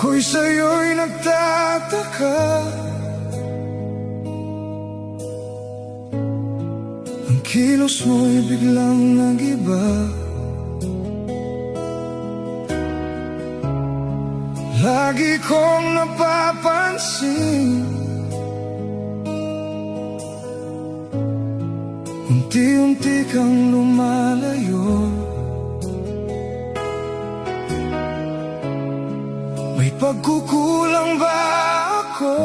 Ako'y sa'yo'y nagtataka, ang kilos mo'y biglang nag-iba. Lagi kong napapansin, unti-unti kang lumalayo. May pagkukulang ba ako?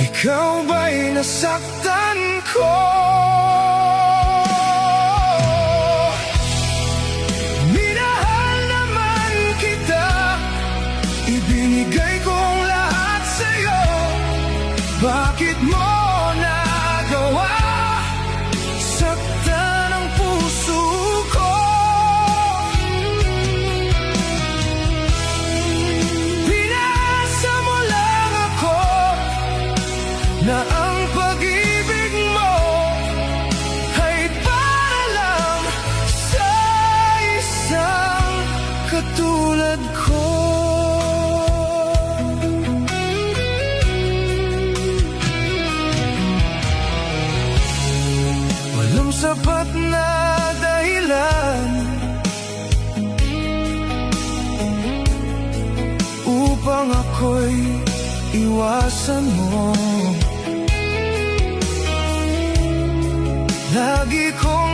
Ikaw ba'y nasaktan ko? Minahal naman kita, ibinigay kong lahat sa'yo. Bakit mo nagawa? Saktan ang puso ko. Pinasa mo lang ako na ang pag-ibig mo ay para lang sa isang katulad ko. Walang sapat na dahilan upang ako'y iwasan mo. Lagi kong